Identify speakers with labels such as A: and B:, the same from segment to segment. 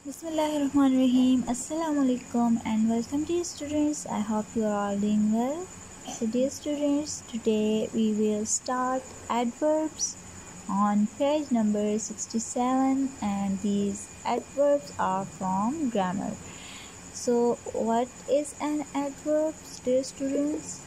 A: Bismillahirrahmanirrahim. Assalamualaikum and welcome dear students. I hope you are all doing well. So dear students, today we will start adverbs on page number 67, and these adverbs are from grammar. So what is an adverb, dear students?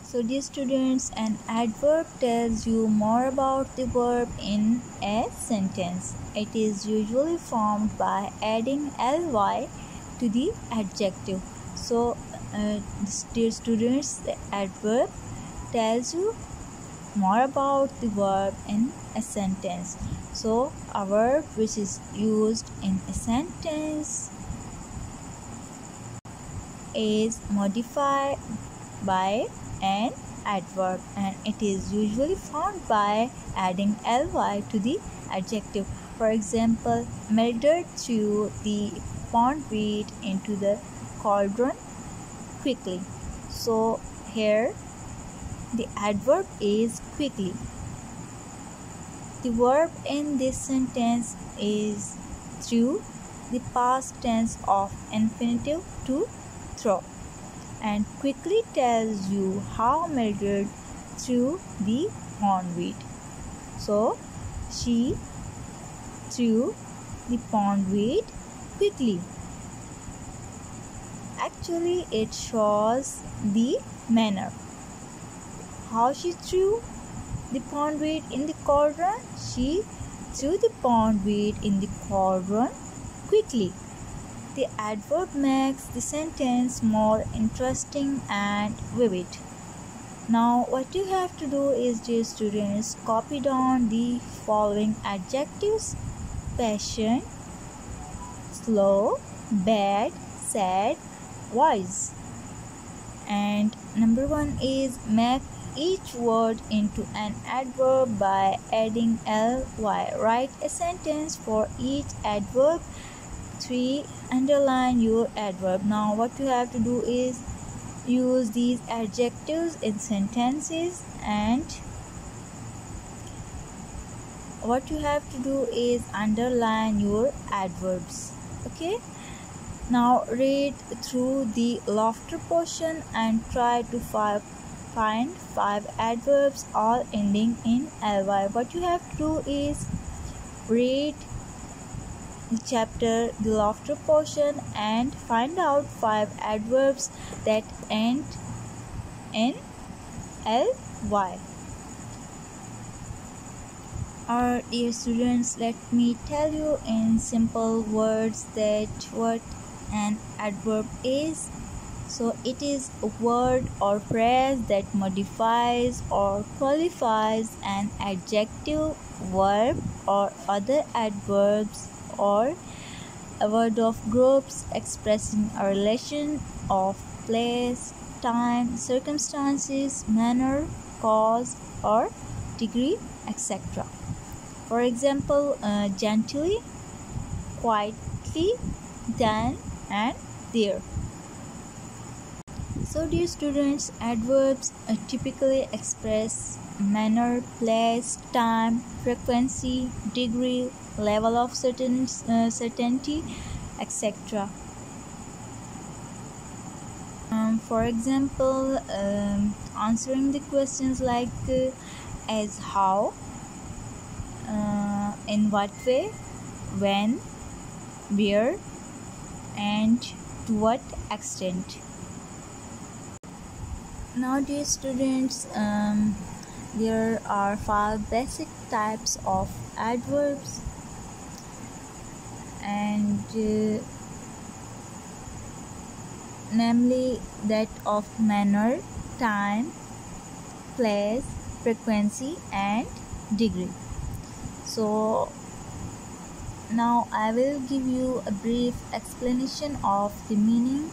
A: So dear students, an adverb tells you more about the verb in a sentence. It is usually formed by adding ly to the adjective. So dear students, the adverb tells you more about the verb in a sentence. So a verb which is used in a sentence is modified by an adverb, and it is usually found by adding ly to the adjective. For example, Mildred threw the pond wheat into the cauldron quickly. So here the adverb is quickly. The verb in this sentence is threw, the past tense of infinitive to throw, and quickly tells you how Mildred threw the pond wheat. So she threw the pond wheat quickly. Actually, it shows the manner. How she threw the pond wheat in the cauldron? She threw the pond wheat in the cauldron quickly. The adverb makes the sentence more interesting and vivid. Now what you have to do is, dear students, copy down the following adjectives: patient, slow, bad, sad, wise. And number 1 is make each word into an adverb by adding ly. Write a sentence for each adverb. 3. Underline your adverb. Now what you have to do is use these adjectives in sentences, and what you have to do is underline your adverbs. Okay, now read through the laughter portion and try to find 5 adverbs all ending in ly. What you have to do is read the chapter, the laughter portion, and find out 5 adverbs that end in ly. Or dear students, let me tell you in simple words that what an adverb is. So it is a word or phrase that modifies or qualifies an adjective, verb, or other adverbs, or a word of groups expressing a relation of place, time, circumstances, manner, cause, or degree, etc. For example, gently, quietly, then, and there. So dear students, adverbs typically express manner, place, time, frequency, degree, level of certainty, etc. For example, answering the questions like as how, in what way, when, where, and to what extent. Now dear students, there are 5 basic types of adverbs, and namely that of manner, time, place, frequency, and degree. So now I will give you a brief explanation of the meaning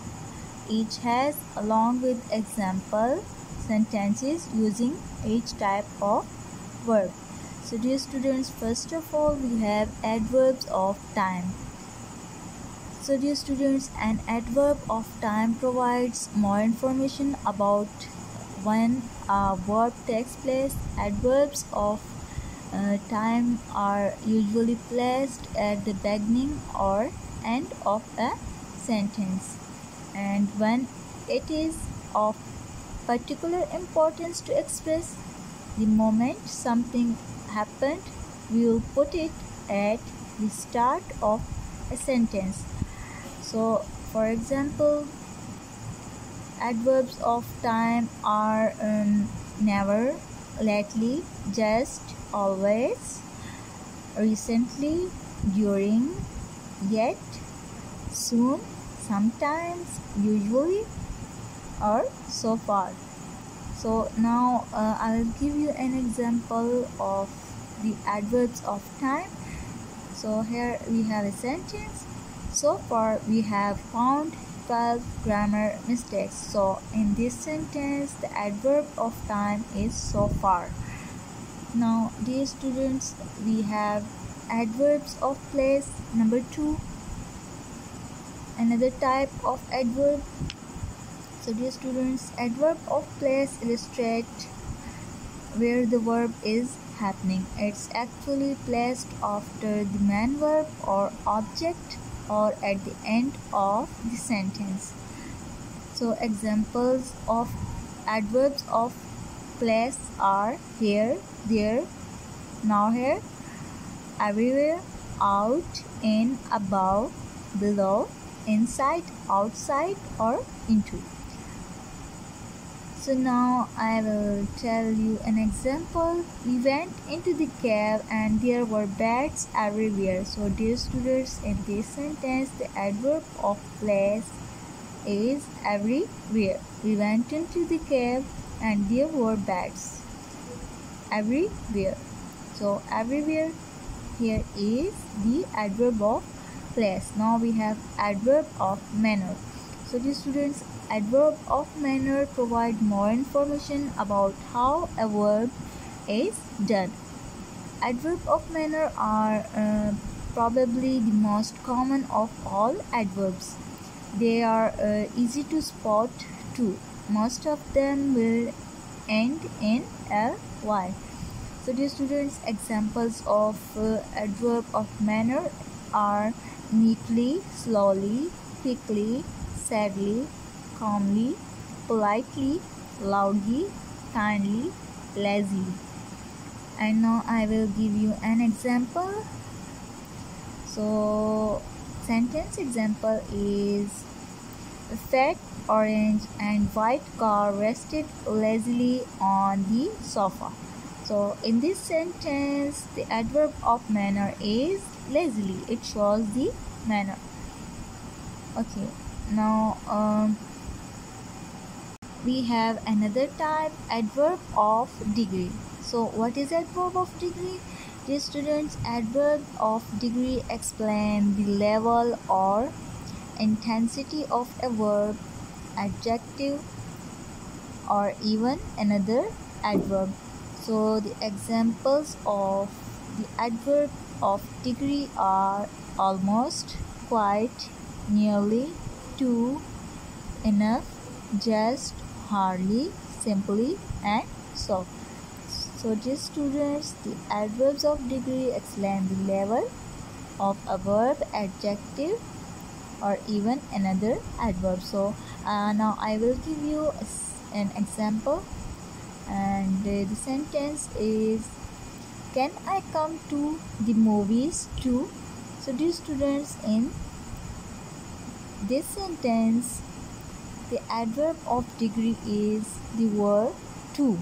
A: each has, along with example sentences using each type of verb. So dear students, first of all we have adverbs of time. So dear students, an adverb of time provides more information about when a verb takes place. Adverbs of time are usually placed at the beginning or end of a sentence, and when it is of particular importance to express the moment something happened, we will put it at the start of a sentence. So, for example, adverbs of time are never, lately, just, always, recently, during, yet, soon, sometimes, usually, or so far. So now I will give you an example of the adverbs of time. So here we have a sentence. So far we have found 12 grammar mistakes. So in this sentence the adverb of time is so far. Now dear students, we have adverbs of place. Number 2, another type of adverb. So dear students, adverb of place illustrate where the verb is happening. It's actually placed after the main verb or object or at the end of the sentence. So examples of adverbs of place are here, there, now here, everywhere, out, in, above, below, inside, outside, or into. So now I will tell you an example. We went into the cave and there were bats everywhere. So dear students, in this sentence the adverb of place is everywhere. We went into the cave and there were bats everywhere. So everywhere here is the adverb of place. Now we have adverb of manner. So dear students, adverb of manner provide more information about how a verb is done. Adverb of manner are probably the most common of all adverbs. They are easy to spot too. Most of them will end in ly. So dear students, examples of adverb of manner are neatly, slowly, quickly, sadly, calmly, politely, loudly, kindly, lazily. And now I will give you an example. So sentence example is: a fat orange and white car rested lazily on the sofa. So in this sentence the adverb of manner is lazily. It shows the manner. Okay, now we have another type, adverb of degree. So what is adverb of degree? Dear students, adverb of degree explain the level or intensity of a verb, adjective, or even another adverb. So the examples of the adverb of degree are almost, quite, nearly, to, enough, just, hardly, simply, and so. So dear students, the adverbs of degree explain the level of a verb, adjective, or even another adverb. So now I will give you an example, and the sentence is: can I come to the movies too? So dear students, in this sentence the adverb of degree is the word to.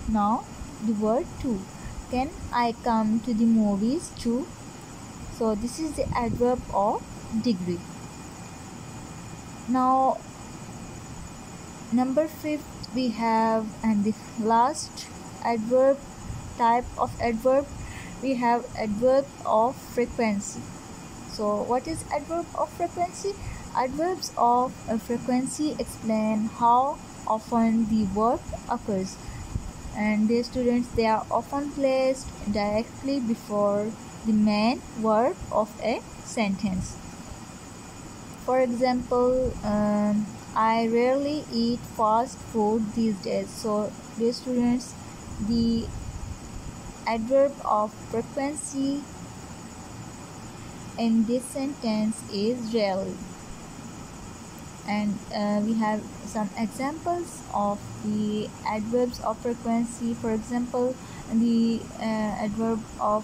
A: Now the word to. Can I come to the movies too? So this is the adverb of degree. Now number 5 we have, and the last adverb type of adverb, we have adverb of frequency. So what is adverb of frequency? Adverbs of frequency explain how often the verb occurs, and the students, they are often placed directly before the main verb of a sentence. For example, I rarely eat fast food these days. So dear students, the adverb of frequency in this sentence is rarely. And we have some examples of the adverbs of frequency. For example, the adverbs of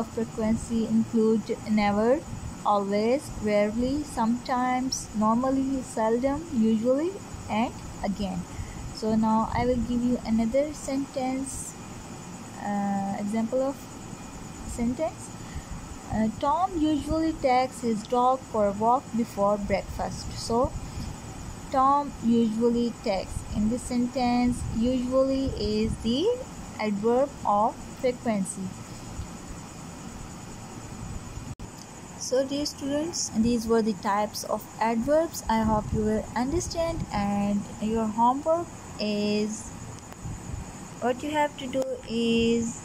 A: frequency include never, always, rarely, sometimes, normally, seldom, usually, and again. So now I will give you another sentence, example of sentence. Tom usually takes his dog for a walk before breakfast. So Tom usually takes. In this sentence, usually is the adverb of frequency. So dear students, these were the types of adverbs. I hope you will understand, and your homework is, what you have to do is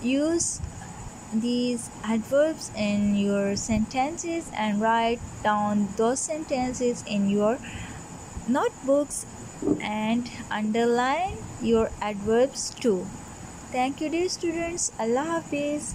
A: use these adverbs in your sentences and write down those sentences in your notebooks and underline your adverbs too. Thank you dear students. Allah Hafiz.